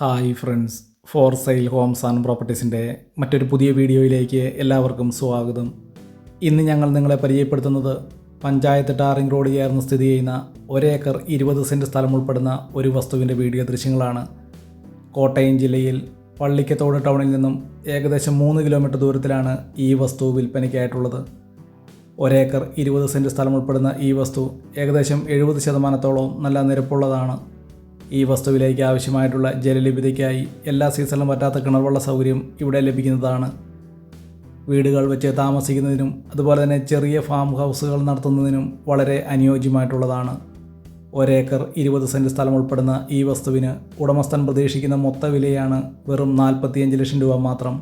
Hi friends, for sale homes and പ്രോപ്പർട്ടീസിൻ്റെ മറ്റൊരു പുതിയ വീഡിയോയിലേക്ക് എല്ലാവർക്കും സ്വാഗതം. ഇന്ന് ഞങ്ങൾ നിങ്ങളെ പരിചയപ്പെടുത്തുന്നത് പഞ്ചായത്ത് ടാറിംഗ് റോഡ് ചേർന്ന് സ്ഥിതി ചെയ്യുന്ന 1 ഏക്കർ 20 സെൻറ്റ് സ്ഥലം ഉൾപ്പെടുന്ന ഒരു വസ്തുവിൻ്റെ വീഡിയോ ദൃശ്യങ്ങളാണ്. കോട്ടയം ജില്ലയിൽ പള്ളിക്കത്തോട് ടൗണിൽ നിന്നും ഏകദേശം 3 കിലോമീറ്റർ ദൂരത്തിലാണ് ഈ വസ്തു വിൽപ്പനയ്ക്കായിട്ടുള്ളത്. 1 ഏക്കർ 20 സെൻറ്റ് സ്ഥലം ഉൾപ്പെടുന്ന ഈ വസ്തു ഏകദേശം 70% നല്ല നിരപ്പുള്ളതാണ്. ഈ വസ്തുവിലേക്ക് ആവശ്യമായിട്ടുള്ള ജലലഭ്യതയ്ക്കായി എല്ലാ സീസണിലും പറ്റാത്ത കിണർവെള്ള സൗകര്യം ഇവിടെ ലഭിക്കുന്നതാണ്. വീടുകൾ വെച്ച് താമസിക്കുന്നതിനും അതുപോലെ തന്നെ ചെറിയ ഫാം ഹൗസുകൾ നടത്തുന്നതിനും വളരെ അനുയോജ്യമായിട്ടുള്ളതാണ്. 1 ഏക്കർ 20 സെൻറ്റ് സ്ഥലം ഉൾപ്പെടുന്ന ഈ വസ്തുവിന് ഉടമസ്ഥൻ പ്രതീക്ഷിക്കുന്ന മൊത്ത വിലയാണ് വെറും 45 ലക്ഷം രൂപ മാത്രം.